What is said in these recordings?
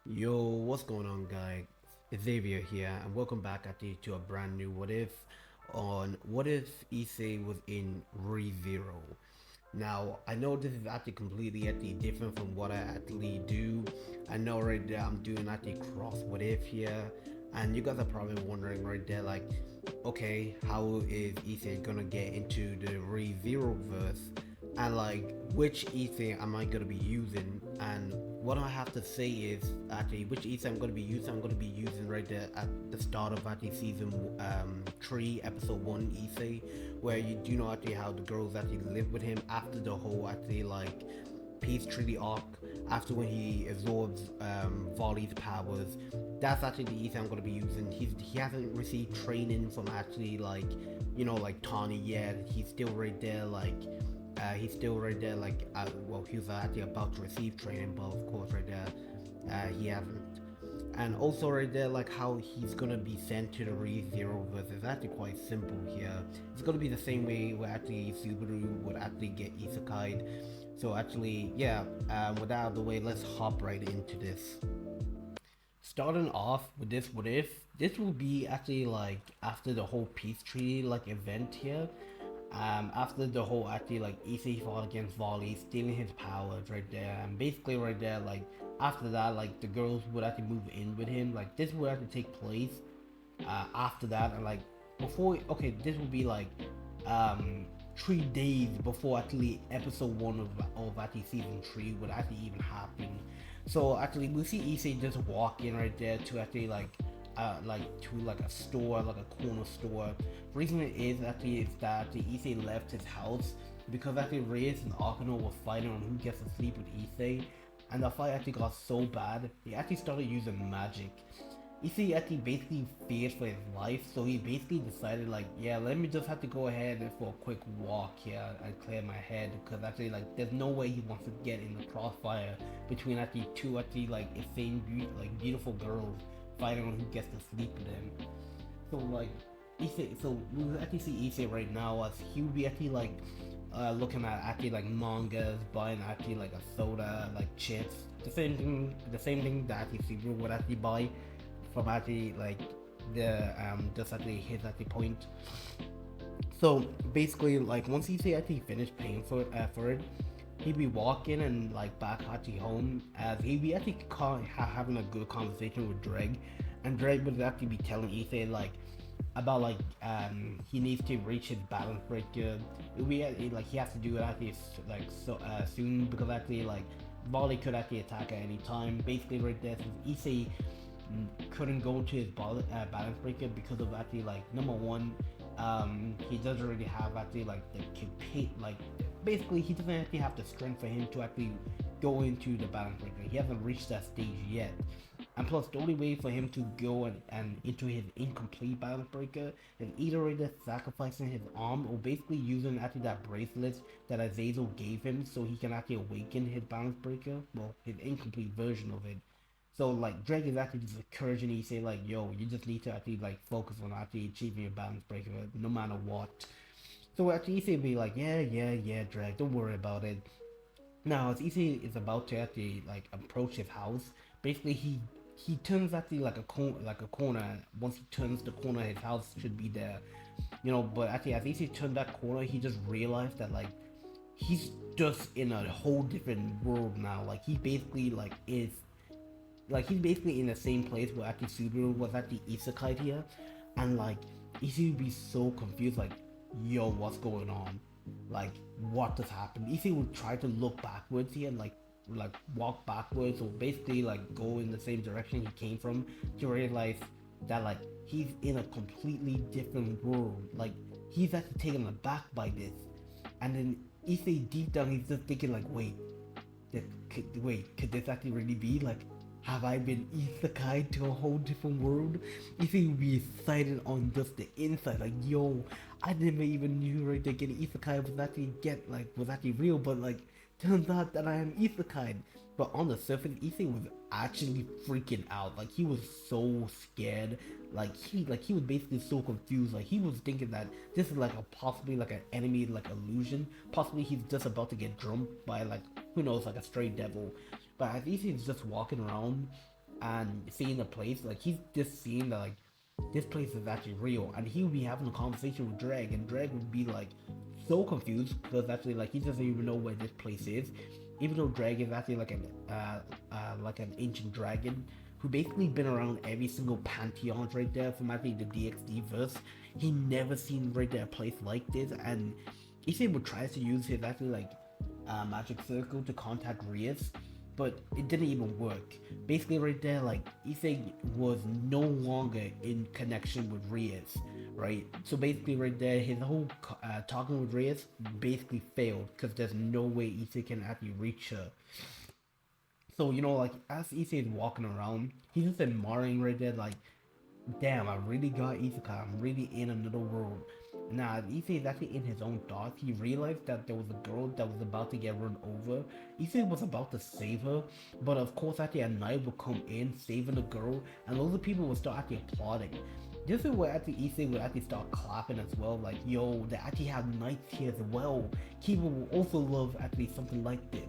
Yo, what's going on, guy? Xavier here, and welcome back actually to a brand new What If on What If Issei was in ReZero. Now, I know this is actually completely different from what I actually do. I know right there I'm doing actually cross What If here, and you guys are probably wondering right there, like, okay, how is Issei gonna get into the ReZero verse? And like which ether am I gonna be using? And what I have to say is actually which ether I'm gonna be using. I'm gonna be using right there at the start of actually season 3, episode 1 Issei, where you do know actually how the girls actually live with him after the whole actually like peace treaty arc. After when he absorbs Volley's powers, that's actually the ether I'm gonna be using. He hasn't received training from actually like like Tawny yet. He's still right there like he's still right there, like, well, he was actually about to receive training, but of course, right there, he hasn't. And also, right there, like, how he's gonna be sent to the Re-Zero verse is actually quite simple here. It's gonna be the same way where actually Subaru would actually get Isekai. So, actually, yeah, with that out of the way, let's hop right into this. Starting off with this what if, this will be actually like after the whole peace treaty like event here, after the whole actually like Issei fought against Volley, stealing his powers right there, and basically right there like after that like the girls would actually move in with him. Like this would have to take place after that, and like before. Okay, this would be like um 3 days before actually episode 1 of actually season 3 would actually even happen. So actually we see Issei just walk in right there to actually like to like a store, like a corner store. The reason it is actually is that the Issei left his house because actually Reyes and Akano were fighting on who gets to sleep with Issei, and the fight actually got so bad he actually started using magic. Issei actually basically feared for his life, so he basically decided like, yeah, let me just have to go ahead for a quick walk here and clear my head, because actually like there's no way he wants to get in the crossfire between actually two actually like insane like beautiful girls fighting on who gets to sleep with him. So like so we actually see Issei right now as he would be actually like looking at actually like mangas, buying actually like a soda, like chips, the same thing that actually Subaru would actually buy from actually like the just actually his actually point. So basically, like once he actually finished paying for it, he'd be walking and like back actually home, as he'd be actually having a good conversation with Dreg, and Dreg would actually be telling Issei like about like he needs to reach his balance breaker. Like he has to do it actually like soon, because actually like Volley could actually attack at any time. Basically, right there, since Issei couldn't go to his balance breaker because of actually like number one, he doesn't really have actually like the like basically he doesn't actually have the strength for him to actually go into the balance breaker. He hasn't reached that stage yet. And plus, the only way for him to go and into his incomplete balance breaker is either either sacrificing his arm or basically using actually that bracelet that Azazel gave him so he can actually awaken his balance breaker, well, his incomplete version of it. So like Drake is actually just encouraging you, say like, yo, you just need to actually like focus on actually achieving your balance breaker no matter what. So actually Issei be like, yeah, Drake, don't worry about it. Now as Issei is about to actually like approach his house, basically he turns actually like a corner. Once he turns the corner, his house should be there. But actually as Issei turned that corner, he just realized that like he's just in a whole different world now. Like he basically like he's basically in the same place where actually Subaru was at the Isekai here, and like Issei would be so confused, like, yo, what's going on? Like, what just happened? Issei would try to look backwards here and like walk backwards, or basically like go in the same direction he came from, to realize that like he's in a completely different world. Like he's actually taken aback by this, and then Issei deep down he's just thinking like, could this actually really be? Like, have I been isekai to a whole different world? If he would be excited on just the inside, like, yo, I never even knew right there getting isekai was actually real, but like turns out that I am isekai. But on the surface, Issei was actually freaking out. Like he was so scared. Like he was basically so confused. Like he was thinking that this is like a possibly like an enemy like illusion. Possibly he's just about to get jumped by like who knows, like a stray devil. But as Issei is just walking around, and seeing the place, like he's just seeing that like this place is actually real, and he would be having a conversation with Dreg, and Dreg would be like so confused because actually like he doesn't even know where this place is, even though Dreg is actually like an ancient dragon who basically been around every single pantheon right there from actually the DxD verse. He never seen right there a place like this, and Issei would try to use his actually like magic circle to contact Rias, but it didn't even work. Basically, right there, like Issei was no longer in connection with Rias, right? So basically, right there, his whole talking with Rias basically failed because there's no way Issei can actually reach her. So like as Issei is walking around, he's just admiring right there, like, damn, I really got Isekai. I'm really in another world. Now, Issei is actually in his own thoughts. He realized that there was a girl that was about to get run over. Issei was about to save her, but of course, actually, a knight would come in, saving the girl, and loads of people would start actually applauding. This is where actually Issei would actually start clapping as well, like, yo, they actually have knights here as well. People will also love actually something like this,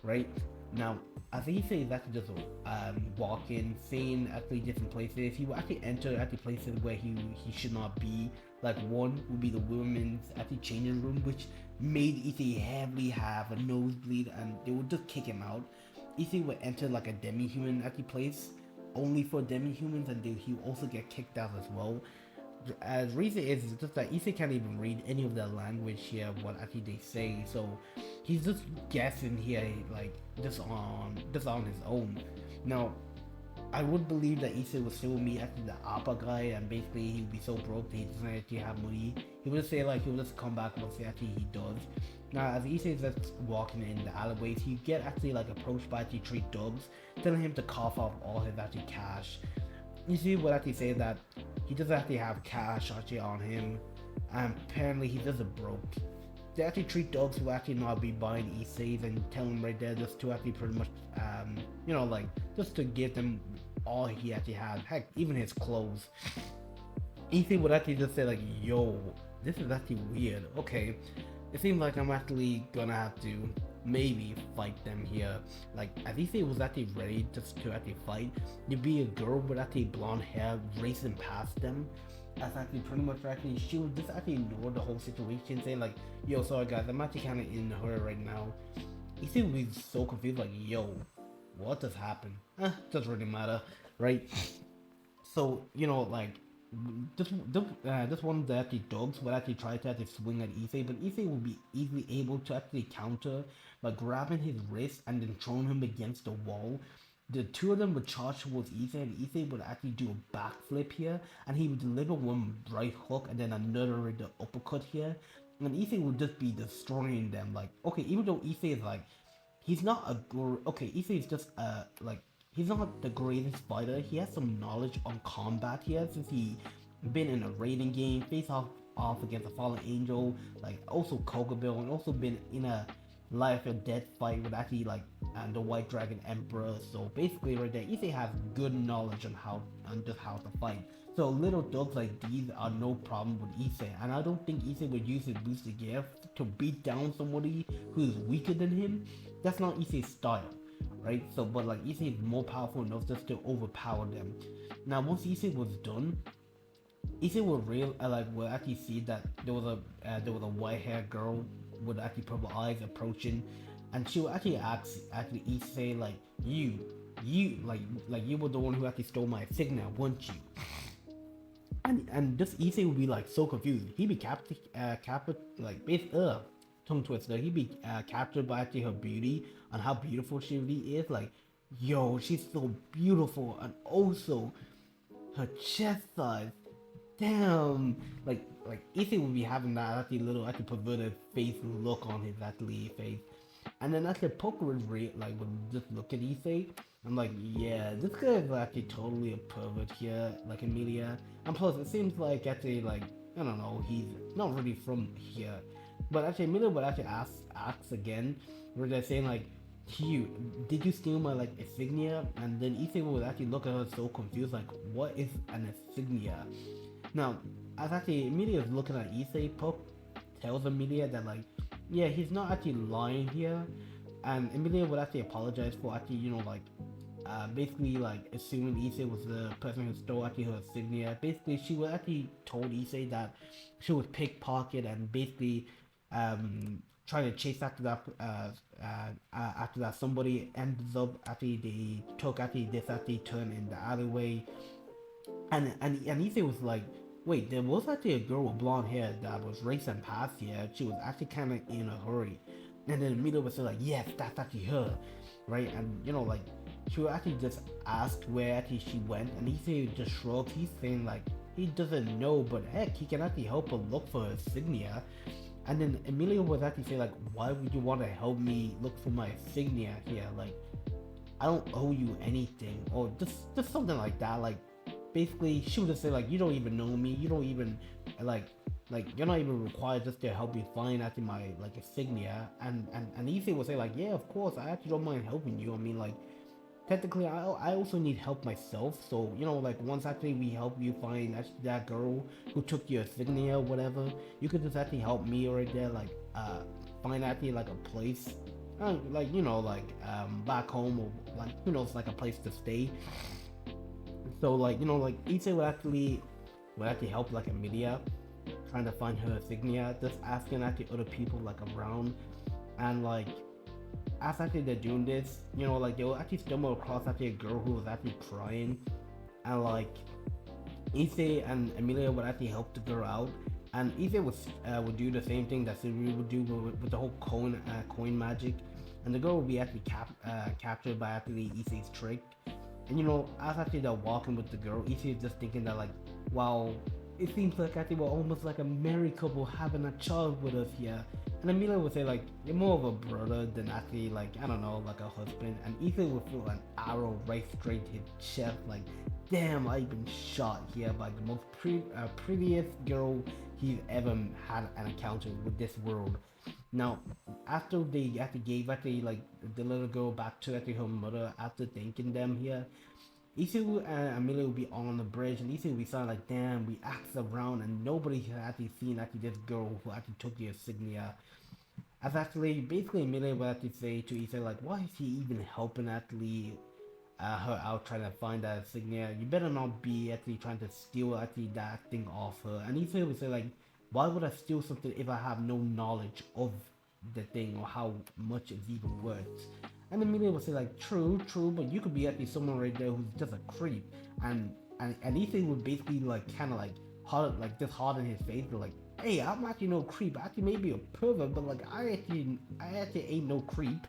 right? Now, as Issei is actually just walking, seeing actually different places, he will actually enter actually places where he should not be. Like one would be the women's actually changing room, which made Issei heavily have a nosebleed, and they would just kick him out. Issei would enter like a demi-human actually place, only for demi-humans, and he would also get kicked out as well. As reason is just that Issei can't even read any of their language here, what actually they say, so he's just guessing here, like just on his own. Now, I would believe that Issei would still meet actually the Appa guy, and basically he would be so broke that he doesn't actually have money. He would just say like he would just come back once actually he does. Now, as Issei is just walking in the alleyways, he get actually like approached by actually three dogs, telling him to cough off all his actually cash. Issei would actually say that he doesn't actually have cash actually on him, and apparently he doesn't broke. They actually treat dogs who actually not be buying Issei's and tell him right there just to actually pretty much, like just to give them all he actually had. Heck, even his clothes. Issei would actually just say like, yo, this is actually weird. Okay, it seems like I'm actually gonna have to maybe fight them here. Like, as Issei was actually ready just to actually fight, there'd be a girl with actually blonde hair racing past them. As actually pretty much actually she would just actually ignore the whole situation, saying like, yo, sorry guys, I'm actually kinda in a hurry right now. Issei would be so confused, like, yo, what just happened? Doesn't really matter, right? So, like, this one of the actually dogs would actually try to actually swing at Issei, but Issei would be easily able to actually counter by grabbing his wrist and then throwing him against the wall. The two of them would charge towards Issei, and Issei would actually do a backflip here, and he would deliver one right hook and then another with the uppercut here, and Issei would just be destroying them. Like, okay, even though Issei is like, he's not Issei is just he's not the greatest fighter. He has some knowledge on combat here since he been in a raiding game, face off against a fallen angel, like also Kogabill, and also been in a life or death fight with actually like the White Dragon Emperor. So basically, right there, Issei has good knowledge on just how to fight. So little dogs like these are no problem with Issei, and I don't think Issei would use his boosted gear to beat down somebody who is weaker than him. That's not Issei's style, right? So, but like Issei is more powerful enough just to overpower them. Now, once Issei was done, Issei will actually see that there was a white haired girl with actually purple eyes approaching, and she will actually ask actually Issei like, you you were the one who actually stole my insignia, weren't you? And this Issei would be like so confused. He'd be captured tongue twister. He'd be captured by actually her beauty and how beautiful she really is. Like, yo, she's so beautiful, and also her chest size. Damn, like Issei would be having that actually little actually perverted face look on his actually face, and then actually Poker would would just look at Issei. I'm like, yeah, this guy is actually totally a pervert here, like Emilia. And plus, it seems like actually like, I don't know, he's not really from here. But actually, Emilia would actually ask again, where they're saying like, did you steal my like insignia? And then Issei would actually look at her so confused, like, what is an insignia? Now, as actually Emilia is looking at Issei, Poke tells Emilia that like, yeah, he's not actually lying here, and Emilia would actually apologize for actually, basically like assuming Issei was the person who stole actually her insignia. Basically, she was actually told Issei that she was pickpocket and basically trying to chase after that after that somebody ends up actually they took actually this actually turn in the alleyway and Issei was like, wait, there was actually a girl with blonde hair that was racing past here. She was actually kind of in a hurry, and then Mila was like, yes, that's actually her, right? And like she would actually just ask where actually she went, and Issei just shrugged. He's saying like he doesn't know, but heck, he can actually help her look for her insignia. And then Emilio was actually saying like, why would you want to help me look for my insignia here? Like, I don't owe you anything, or just something like that. Like, basically, she would just say like, you don't even know me, you don't even like you're not even required just to help me find actually my like insignia. And Issei would say like, yeah, of course, I actually don't mind helping you. I mean, like, technically, I also need help myself. So like once actually we help you find actually that girl who took your insignia or whatever, you could just actually help me right there, like find actually like a place, like like back home, or like it's like a place to stay. So like like Issei would actually help like Emilia trying to find her insignia, just asking actually other people like around, and like as actually they're doing this, like they will actually stumble across actually a girl who was actually crying, and like Issei and Emilia would actually help the girl out, and Issei would do the same thing that Siri would do with the whole coin magic, and the girl would be actually captured by actually Issei's trick. And as actually they're walking with the girl, Issei is just thinking that like, wow, it seems like actually we're almost like a married couple having a child with us here. And Emilia would say like, you're more of a brother than actually like, I don't know, like a husband. And Issei would feel an arrow right straight to his chest, like, damn, I've been shot here by the most prettiest girl he's ever had an encounter with this world. Now, after they actually gave actually like the little girl back to actually her mother after thanking them here, Isu and Amelia will be on the bridge, and Isu will be saying like, "Damn, we asked around, and nobody has actually seen actually this girl who actually took the insignia." As actually, basically, Amelia will actually say to Isu like, "Why is he even helping actually her out trying to find that insignia? You better not be actually trying to steal actually that thing off her." And Isu will say like, "Why would I steal something if I have no knowledge of the thing or how much it's even worth?" And the media will say like, true, but you could be actually someone right there who's just a creep. And Ethan would basically like kind of like hard, like just hard in his face, but like, hey, I'm actually no creep. I actually maybe a pervert, but like I actually ain't no creep.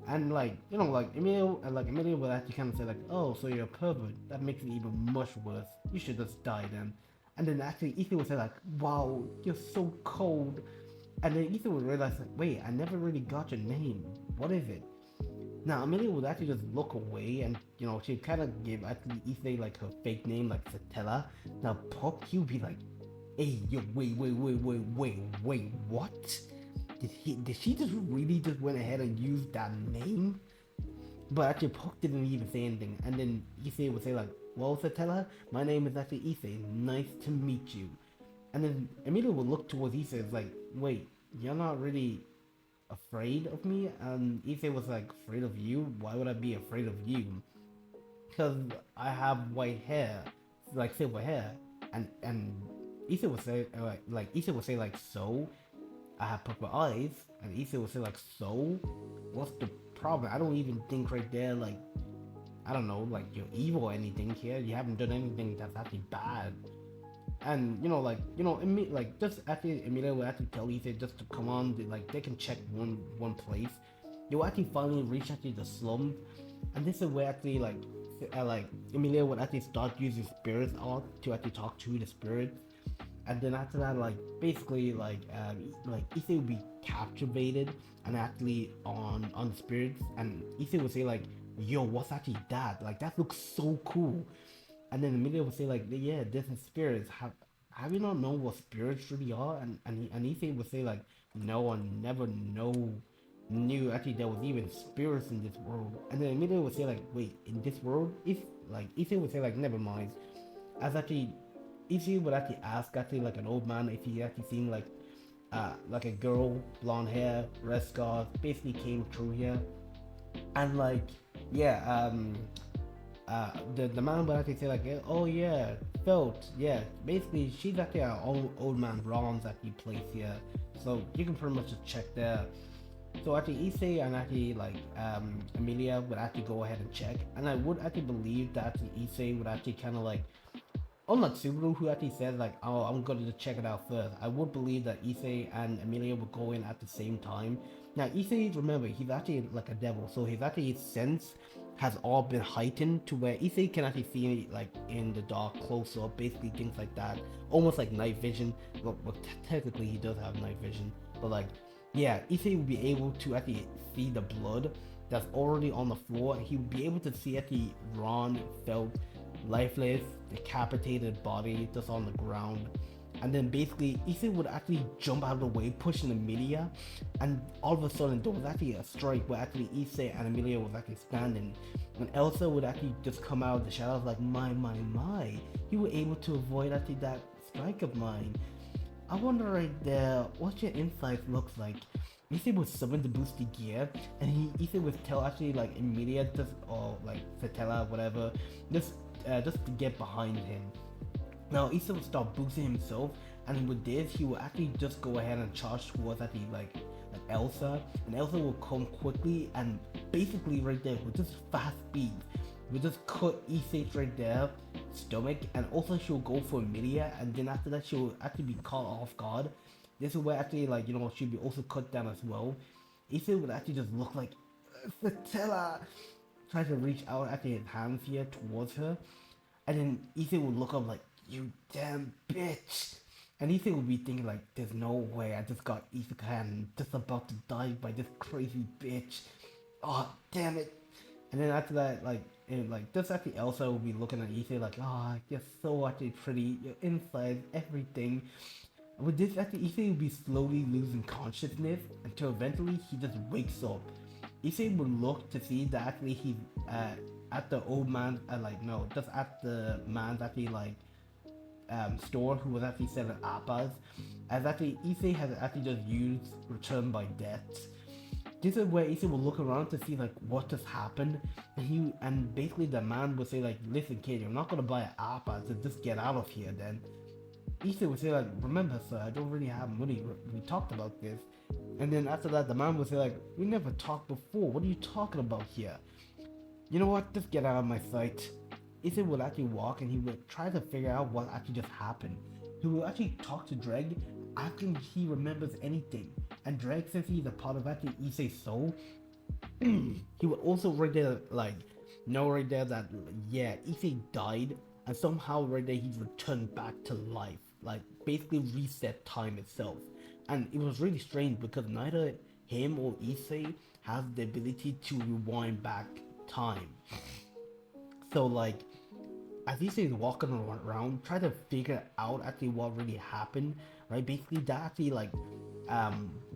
And like like Emilio would actually kind of say like, oh, so you're a pervert. That makes it even much worse. You should just die then. And then actually Ethan would say like, wow, you're so cold. And then Ethan would realize like, wait, I never really got your name. What is it? Now Amelia would actually just look away, and she kind of give actually Issei like her fake name, like Satella. Now Puck, he would be like, "Hey, yo, wait, what? Did she just really just went ahead and use that name?" But actually Puck didn't even say anything, and then Issei would say like, "Well, Satella, my name is actually Issei. Nice to meet you." And then Amelia would look towards Issei, like, "Wait, you're not really afraid of me?" And Issei was like, "Afraid of you? Why would I be afraid of you?" Because I have white hair, like silver hair. And Issei would say like Issei would say like, so I have purple eyes. And Issei would say like, so what's the problem? I don't even think right there like, I don't know, like you're evil or anything here. You haven't done anything that's actually bad. And like just after Emilia will actually tell Ethan just to come on, like they can check one place. They will actually finally reach actually the slum, and this is where actually like Emilia would actually start using spirits art to actually talk to the spirits. And then after that, like basically like Ethan would be captivated and actually on spirits, and Ethan would say like, yo, what's actually that? Like that looks so cool. And then the media would say like, yeah, this is spirits. Have you not known what spirits really are? And Isekai would say like, no, I never knew actually there was even spirits in this world. And then the media would say like, wait, in this world? If like Isekai would say like, never mind. As actually Isekai would actually ask actually like an old man if he actually seen like a girl, blonde hair, red scarf, basically came through here. And like yeah, the man would actually say like, oh yeah, felt, yeah. Basically, she's actually our old man Ron's actually place here, so you can pretty much just check there. So actually, Issei and actually like Amelia would actually go ahead and check, and I would actually believe that Issei would actually kind of like, unlike Subaru, who actually said like, "Oh, I'm going to check it out first," I would believe that Issei and Amelia would go in at the same time. Now, Issei, remember, he's actually like a devil, so his actually sense has all been heightened to where Issei can actually see like in the dark, close up, basically things like that, almost like night vision. Well, technically he does have night vision, but like, yeah, Issei would be able to actually see the blood that's already on the floor. He would be able to see actually Ron felt lifeless, decapitated body just on the ground. And then basically, Ethan would actually jump out of the way, pushing Amelia, and all of a sudden there was actually a strike where actually Issei and Amelia was actually standing, and Elsa would actually just come out of the shadows like, my, you were able to avoid actually that strike of mine. I wonder right there what your insight looks like. Issei would summon the boosted gear, and Issei would tell actually like Emilia just or like Satella whatever, just to get behind him. Now Issei would start boosting himself, and with this he would actually just go ahead and charge towards actually like Elsa, and Elsa will come quickly and basically right there with just fast speed. We just cut Issei right there, stomach, and also she'll go for Emilia, and then after that she'll actually be caught off guard. This is where actually like she'll be also cut down as well. Issei would actually just look like Satella, try to reach out at his hands here towards her, and then Issei would look up like, you damn bitch. And Issei would be thinking like, there's no way I just got Isekai and just about to die by this crazy bitch. Oh damn it. And then after that, like just actually Elsa would be looking at Issei like, oh, you're so actually pretty, your inside, everything. With this, actually Issei would be slowly losing consciousness until eventually he just wakes up. Issei would look to see that actually he's at the old man, like no, just at the man's actually like store who was actually selling appas, as actually Issei has actually just used return by death. This is where Issei will look around to see like what just happened, and basically the man would say like, listen kid, you're not gonna buy an appa, so just get out of here then. Issei would say like, remember sir, I don't really have money, we talked about this. And then after that the man would say like, we never talked before, what are you talking about here? You know what, just get out of my sight. Issei would actually walk and he would try to figure out what actually just happened. He will actually talk to Dreg, asking if he remembers anything. And Dreg, since he's a part of actually Issei's soul, he would also right there like know right there that yeah, Issei died and somehow right there he's returned back to life. Like basically reset time itself. And it was really strange because neither him or Issei has the ability to rewind back time. So like, as Issei is walking around, trying to figure out actually what really happened, right? Basically, that actually like,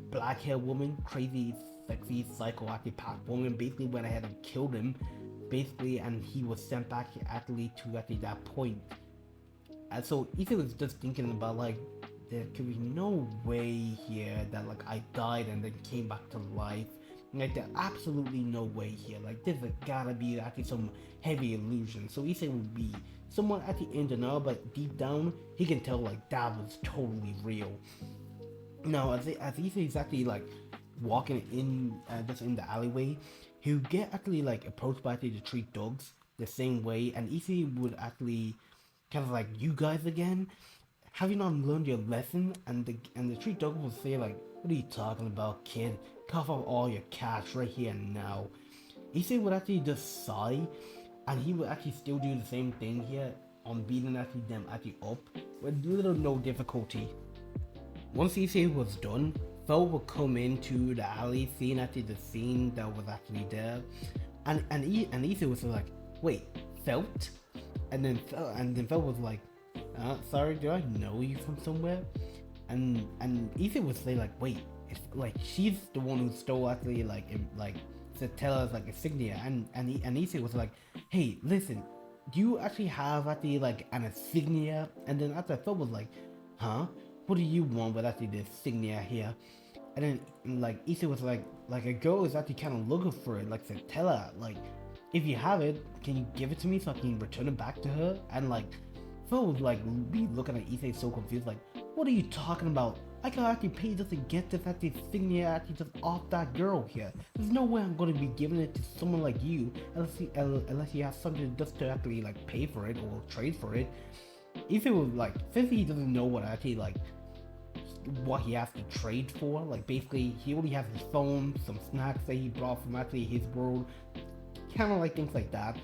black hair woman, crazy, sexy, psychoactive woman, basically went ahead and killed him, basically, and he was sent back actually to actually that point. And so Issei was just thinking about like, there could be no way here that like I died and then came back to life. Like there's absolutely no way here. Like there's gotta be actually some heavy illusion. So Issei would be somewhat at the end now, but deep down he can tell like that was totally real. Now as Issei is actually like walking in just in the alleyway, he would get actually like approached by the three dogs the same way, and Issei would actually kind of like, you guys again? Have you not learned your lesson? And the three dogs would say like, what are you talking about, kid? Cough up all your cash right here and now. Issei would actually just sigh, and he would actually still do the same thing here on beating actually them actually up with little no difficulty. Once Issei was done, Fel would come into the alley, seeing actually the scene that was actually there, and Issei was like, wait, Felt? And then Fel was like, sorry, do I know you from somewhere? And Issei would say like, wait, it's like she's the one who stole actually like Satella's like insignia, and Issei was like, hey, listen, do you actually have actually like an insignia? And then after Phil was like, huh? What do you want with actually the insignia here? And then like Issei was like a girl is actually kind of looking for it, like Satella, like if you have it, can you give it to me so I can return it back to her? And like, Phil would like be looking at Issei so confused, like, what are you talking about? I can actually pay just to get this actually thing here actually just off that girl here. There's no way I'm gonna be giving it to someone like you unless you have something just to actually like pay for it or trade for it. Issei was like, since he doesn't know what actually like what he has to trade for, like basically he only has his phone, some snacks that he brought from actually his world, kind of like things like that.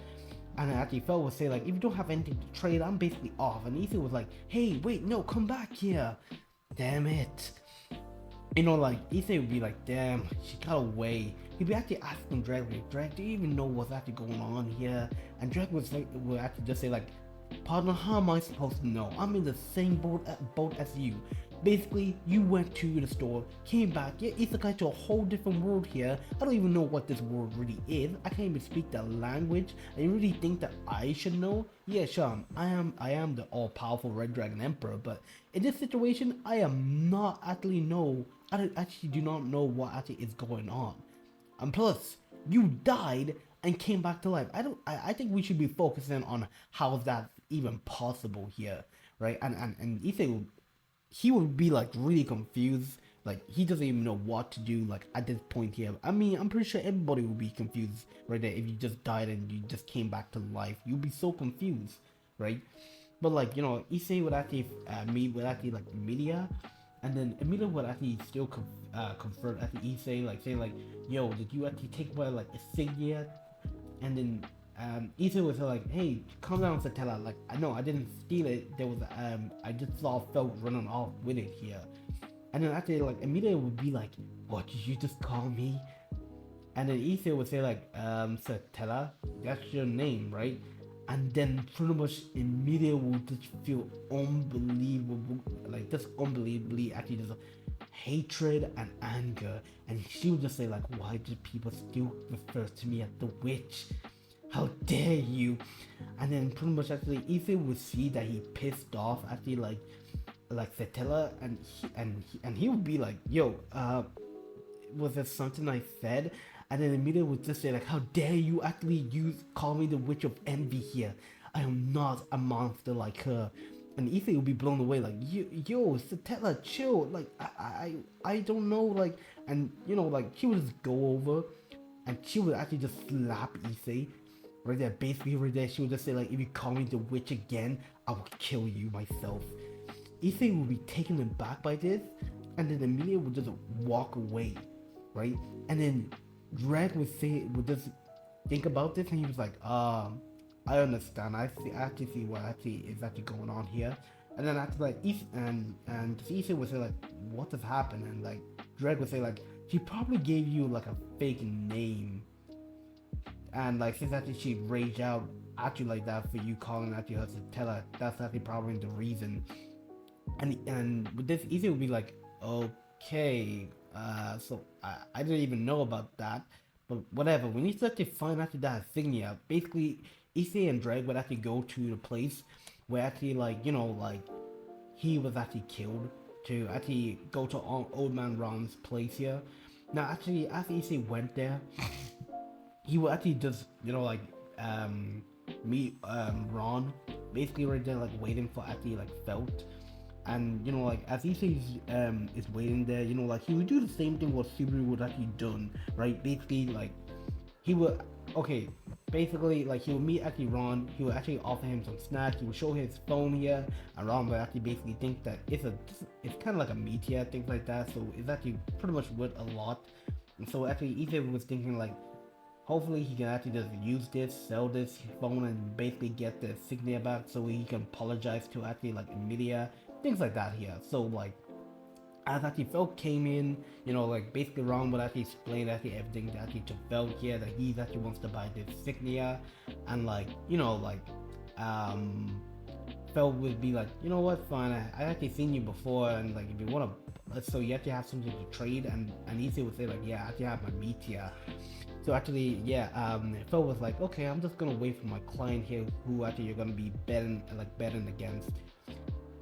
And actually Phil would say like, if you don't have anything to trade, I'm basically off. And Issei was like, hey, wait, no, come back here. Damn it. You know, like Issei would be like, damn, she got away. He'd be actually asking Drake, like, Drake, do you even know what's actually going on here? And Drake would actually just say like, partner, how am I supposed to know? I'm in the same boat as you. Basically, you went to the store, came back, yeah, Isekai to a whole different world here. I don't even know what this world really is. I can't even speak the language. And you really think that I should know? Yeah, sure, I am the all-powerful Red Dragon Emperor, but in this situation, I actually do not know what actually is going on. And plus, you died and came back to life. I think we should be focusing on how is that even possible here, right? And Issei, he would be like really confused, like he doesn't even know what to do like at this point here. I mean, I'm pretty sure everybody would be confused right there. If you just died and you just came back to life, you'd be so confused, right? But like, you know, Issei would actually meet with actually like Emilia, and then Emilia would actually still confront actually Issei, like saying like, yo, did you actually take away like insignia? And then Issei was like, hey, calm down, Satella. Like, I know I didn't steal it. There was I just saw Felt running off with it here. And then after like Emilia would be like, what did you just call me? And then Issei would say like, Satella, that's your name, right? And then pretty much Emilia would just feel unbelievable, like just unbelievably actually just hatred and anger. And she would just say like, why do people still refer to me as the witch? How dare you? And then pretty much actually Issei would see that he pissed off actually like Satella, and he would be like, yo, was there something I said? And then Emilia would just say like, how dare you actually call me the witch of envy here? I am not a monster like her. And Issei would be blown away like, yo, Satella, chill. Like I don't know, like, and you know, like she would just go over and she would actually just slap Issei. Right there, basically right there, she would just say like, if you call me the witch again, I will kill you myself. Issei would be taken aback by this, and then Emilia would just walk away, right? And then Drake would just think about this, and he was like, I understand. I actually see what actually is actually going on here. And then after like Issei would say like, what has happened? And like Drake would say like, she probably gave you like a fake name. And like since actually she raged out at you like that for you calling at you her to tell her, that's actually probably the reason. And with this, Issei would be like, okay, so I didn't even know about that, but whatever. When you start to find out that insignia, basically Issei and Drake would actually go to the place where actually like, you know, like he was actually killed, to actually go to Old Man Ron's place here. Now actually after Issei went there, he would actually just, you know, like meet Ron, basically right there like waiting for actually like Felt. And you know, like as Issei is waiting there, you know, like he would do the same thing what Subaru would actually done, right? Basically like he would, okay, basically like he would meet actually Ron, he would actually offer him some snacks, he would show his phone here, and Ron would actually basically think that it's kind of like a meteor, things like that, so it's actually pretty much worth a lot. And so actually Issei was thinking like, hopefully he can actually just use this, sell this phone, and basically get the insignia back so he can apologize to actually like Emilia, things like that here. So like, as actually Felt came in, you know, like basically Ron would actually explain actually everything to actually to Felt here, that he actually wants to buy this insignia, and like, you know, like Felt would be like, you know what, fine, I actually seen you before, and like if you want to, so you actually have something to trade, and Issei would say like, yeah, I actually have my meteor. So actually, yeah, Phil was like, okay, I'm just gonna wait for my client here, who actually you're gonna be betting against.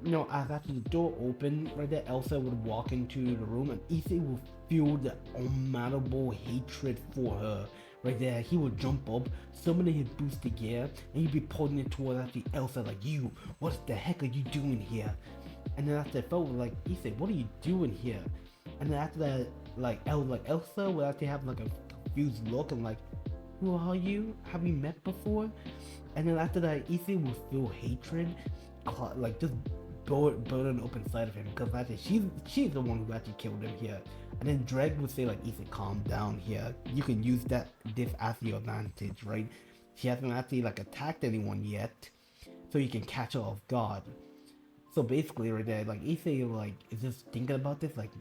You know, as actually the door opened, right there, Elsa would walk into the room, and Issei would feel the unmanable hatred for her. right there, he would jump up, summon his boosted gear, and he'd be pulling it towards actually Elsa like, you, what the heck are you doing here? And then after that, felt like, Issei, what are you doing here? And then after that, Elsa would actually have like a confused look and like, who are you? Have we met before? And then after that, Issei will feel hatred, like just burning up inside of him, because actually she's the one who actually killed him here. And then Dreg would say like, Issei, calm down here. You can use this as your advantage, right? She hasn't actually like attacked anyone yet, so you can catch her off guard. So basically, right there, like Issei like is just thinking about this, like,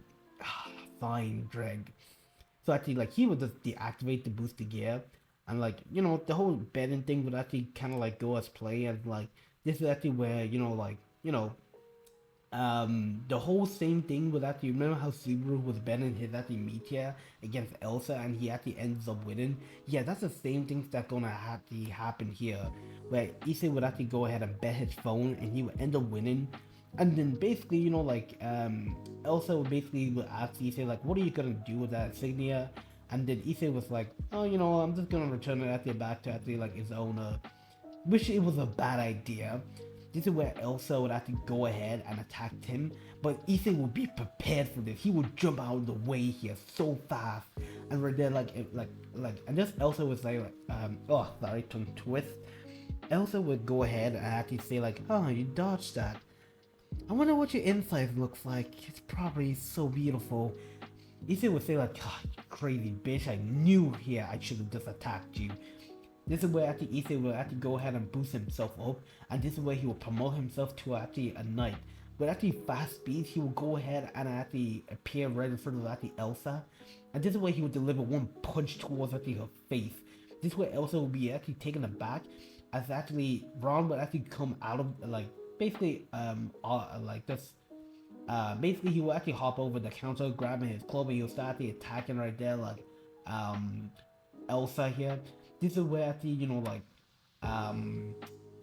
fine, Dreg. So actually, like he would just deactivate the boosted gear, and like the whole bedding thing would actually kind of like go as play, and like this is actually where the whole same thing with actually, remember how Subaru was betting his actually meteor against Elsa and he actually ends up winning? Yeah, that's the same thing that's gonna actually happen here, where Issei would actually go ahead and bet his phone and he would end up winning. And then basically, Elsa would basically ask Issei like, what are you gonna do with that insignia? And then Issei was like, oh, I'm just gonna return it actually back to actually like his owner, which it was a bad idea. This is where Elsa would actually go ahead and attack him, but Issei would be prepared for this. He would jump out of the way here so fast, and right there, and just Elsa was like, tongue twist. Elsa would go ahead and actually say like, oh, you dodged that. I wonder what your inside looks like. It's probably so beautiful. Issei would say like, oh, you crazy bitch, I knew here I should have just attacked you. This is where actually Issei will actually go ahead and boost himself up, and this is where he will promote himself to actually a knight. With actually fast speed, he will go ahead and actually appear right in front of actually Elsa, and this is where he will deliver one punch towards actually her face. This is where Elsa will be actually taken aback, as actually Ron will actually come out of basically he will actually hop over the counter, grabbing his club, and he'll start actually attacking right there like Elsa here. This is where actually,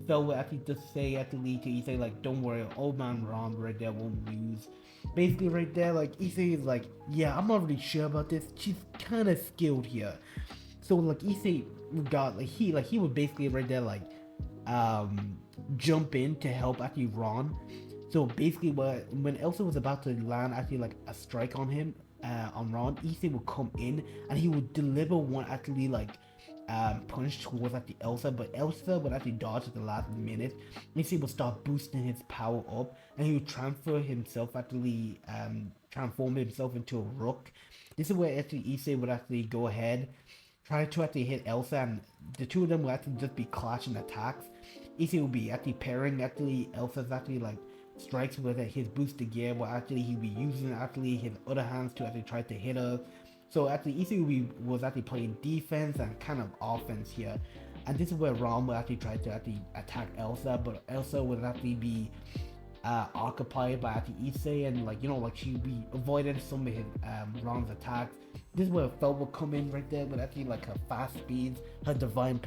Phil will actually just say at the lead to Issei like, don't worry, old man Ron right there won't lose. Basically right there, like Issei is like, yeah, I'm not really sure about this. She's kind of skilled here. So like Issei he would basically right there like jump in to help actually Ron. So basically when Elsa was about to land actually like a strike on him, on Ron, Issei would come in and he would deliver one actually like punch towards actually Elsa, but Elsa would actually dodge at the last minute. Issei would start boosting his power up, and he would transform himself into a rook. This is where actually Issei would actually go ahead, try to actually hit Elsa, and the two of them would actually just be clashing attacks. Issei would be actually pairing actually Elsa's actually like strikes with his boosted gear, while actually he'd be using actually his other hands to actually try to hit her. So actually Issei was actually playing defense and kind of offense here. And this is where Ron would actually try to actually attack Elsa, but Elsa would actually be occupied by actually Issei, and she would be avoiding some of his Ron's attacks. This is where Fel would come in right there with actually like her fast speeds, her divine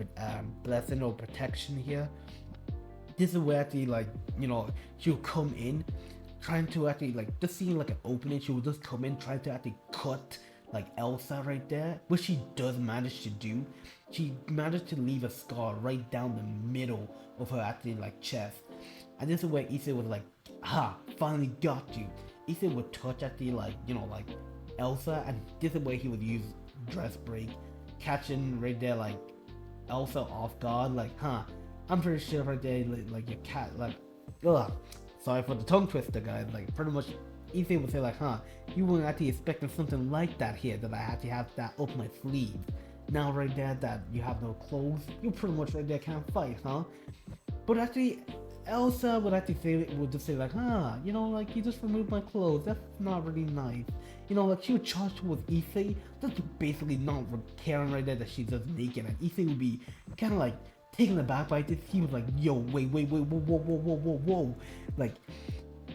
blessing or protection here. This is where actually she'll come in trying to actually just seeing like an opening. She will just come in trying to actually cut like Elsa right there, which she does manage to do. She managed to leave a scar right down the middle of her actually like chest. And this is where Issei was like, finally got you. Issei would touch actually Elsa, and this is where he would use dress break, catching right there like Elsa off guard, I'm pretty sure right there like your cat sorry for the tongue twister guys, pretty much Issei would say you weren't actually expecting something like that here, that I had to have that up my sleeve. Now right there that you have no clothes, you pretty much right there can't fight, huh? But actually Elsa would actually say you just removed my clothes, that's not really nice. She would charge towards Issei, just basically not caring right there that she's just naked, and Issei would be kind of taken aback by this. He was like, yo, wait, whoa.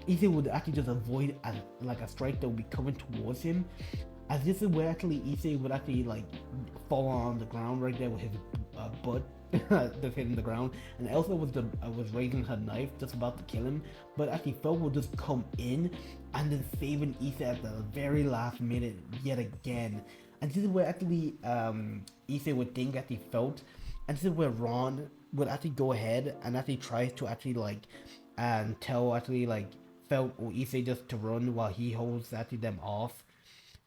Issei would actually just avoid a strike that would be coming towards him. As this is where actually Issei would actually fall on the ground right there with his butt just hitting the ground, and Elsa was raising her knife just about to kill him, but actually Fel would just come in and then saving Issei at the very last minute yet again. And this is where actually Issei would think that he felt, and this is where Ron would actually go ahead and actually try to actually like and tell actually like felt or Issei just to run while he holds actually them off.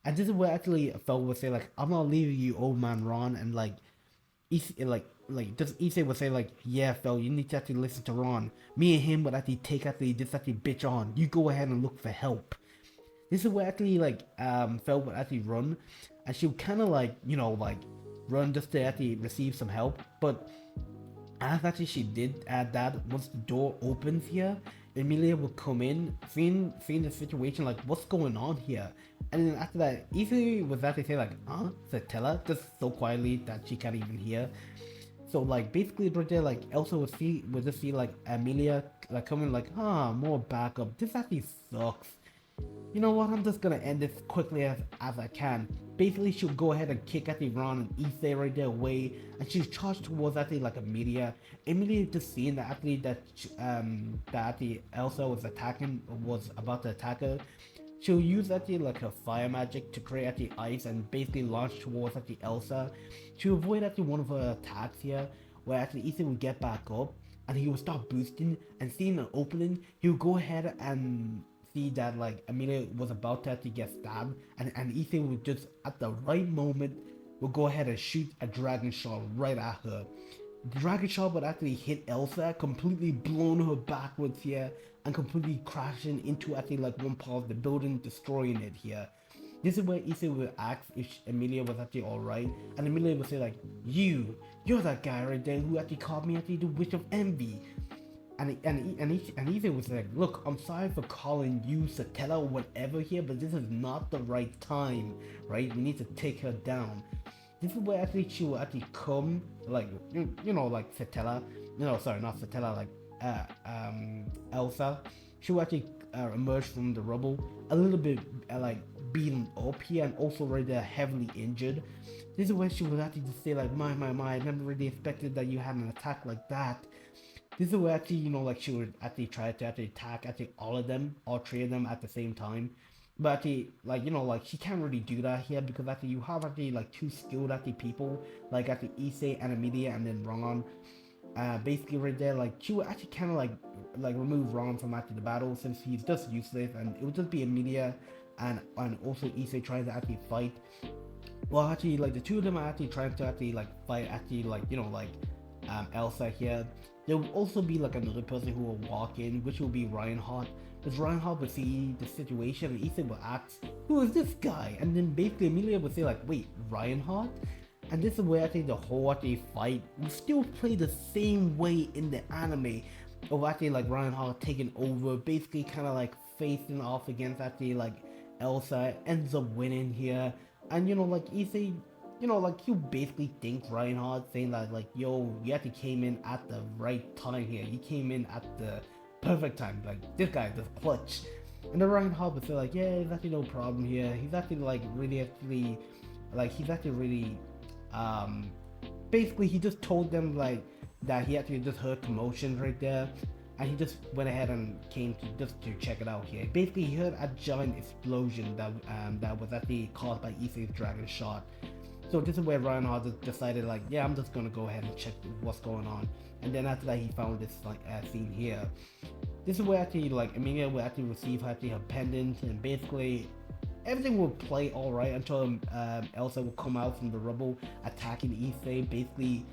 And this is where actually Felt would say like, I'm not leaving you, old man Ron, and like Issei, just Issei would say like, yeah, Phil, you need to actually listen to Ron. Me and him would actually take actually this actually bitch on. You go ahead and look for help. This is where actually like Phil would actually run, and she would kind of like run just to actually receive some help. But as actually she did add that, once the door opens here, Emilia will come in, seeing the situation, like what's going on here. And then after that, Izzy was actually say like, Satella, just so quietly that she can't even hear. So like basically right there, like Elsa would just see like Amelia like coming like, more backup. This actually sucks. You know what, I'm just gonna end this quickly as I can. Basically, she'll go ahead and kick at the Ron and Issei right there away, and she's charged towards actually like Amelia. Amelia just seeing that actually that the Elsa was about to attack her. She'll use actually like her fire magic to create actually ice and basically launch towards actually Elsa. To avoid actually one of her attacks here, where actually Issei will get back up and he will start boosting, and seeing an opening, he'll go ahead and see that like Amelia was about to actually get stabbed, and Issei would just at the right moment will go ahead and shoot a dragon shot right at her. The dragon shot would actually hit Elsa, completely blown her backwards here, and completely crashing into actually like one part of the building, destroying it here. This is where Issei would ask if Amelia was actually alright, and Amelia would say like, you're that guy right there who actually called me actually the Witch of Envy. And Ethan was like, look, I'm sorry for calling you Satella or whatever here, but this is not the right time, right? We need to take her down. This is where actually she will actually come, like, like Satella, sorry, not Satella, like, Elsa. She will actually emerge from the rubble, a little bit, like, beaten up here, and also right there, heavily injured. This is where she would actually just say, like, my, I never really expected that you had an attack like that. This is where actually, like she would actually try to actually attack actually all of them, all three of them at the same time. But actually, like, like she can't really do that here because actually you have actually like two skilled actually people, like actually Issei and Amelia and then Ron. Basically right there, like she would actually kind of like remove Ron from actually the battle since he's just useless, and it would just be Amelia and also Issei trying to actually fight. Well, actually, like the two of them are actually trying to actually like fight actually like Elsa here. There will also be like another person who will walk in, which will be Reinhardt. Because Reinhardt would see the situation and Ethan would ask, who is this guy? And then basically Amelia would say like, wait, Reinhardt? And this is where I think the whole actually fight will still play the same way in the anime. Of actually like Reinhardt taking over, basically kind of like facing off against actually like Elsa, ends up winning here. And like Issei, like you basically think Reinhardt saying that like, yo, you actually came in at the right time here. You came in at the perfect time. Like this guy just clutch. And then Reinhardt would say like, yeah, there's actually no problem here. He's actually like he's actually really basically he just told them like that he actually just heard commotion right there. And he just went ahead and came to check it out here. Basically, he heard a giant explosion that was actually caused by Issei's dragon shot. So this is where Reinhardt decided like, yeah, I'm just gonna go ahead and check what's going on. And then after that, he found this like scene here. This is where actually like Emilia will actually receive actually her pendant, and basically everything will play all right until Elsa will come out from the rubble, attacking Issei, basically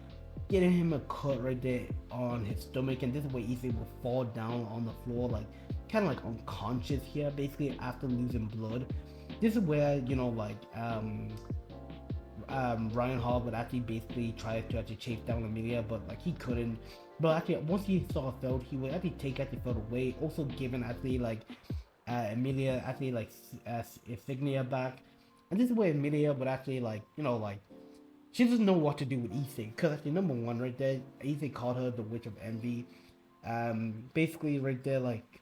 getting him a cut right there on his stomach. And this is where Issei will fall down on the floor, like kind of like unconscious here, basically after losing blood. This is where Reinhardt would actually basically try to actually chase down Amelia, but like he couldn't. But actually, once he saw Feld, he would actually take actually Feld away. Also giving actually like Amelia actually like Insignia back. And this is where Amelia would actually like she doesn't know what to do with Issei, because actually number one right there, Issei called her the Witch of Envy. Basically right there, like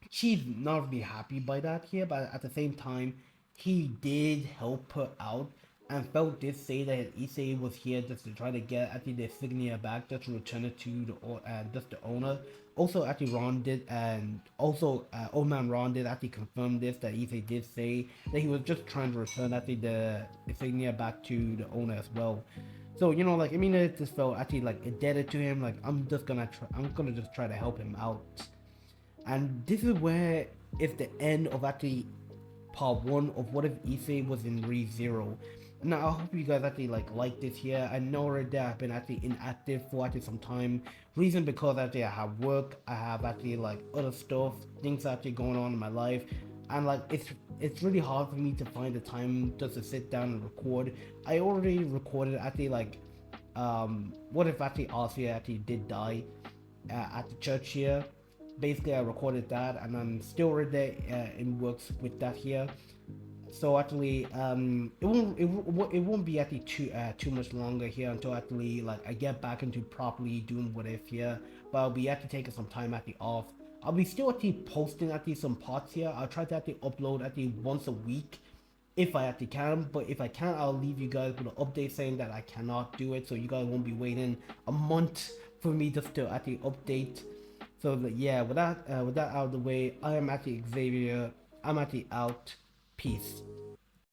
she's not really happy by that here, but at the same time, he did help her out and felt did say that Issei was here just to try to get actually the insignia back, just to return it to just the owner. Also, actually, Ron did, and also Old Man Ron did actually confirm this, that Issei did say that he was just trying to return actually the insignia back to the owner as well. So you know, like I mean, it just felt actually like indebted to him. Like I'm gonna just try to help him out, and this is where it's the end of actually part one of what if Issei was in Re Zero. Now I hope you guys actually like this here. I know right there I've been actually inactive for actually some time. Reason because actually I have work, I have actually like other stuff, things actually going on in my life, and like it's really hard for me to find the time just to sit down and record. I already recorded actually like what if actually Arthur actually did die at the church here. Basically, I recorded that, and I'm still right there in works with that here. So actually, it won't be actually too much longer here until actually like I get back into properly doing what if here. But I'll be actually taking some time actually off. I'll be still actually posting actually some parts here. I'll try to actually upload actually once a week if I actually can. But if I can't, I'll leave you guys with an update saying that I cannot do it, so you guys won't be waiting a month for me just to actually update. So yeah, with that out of the way, I am actually Xavier. I'm actually out. Peace.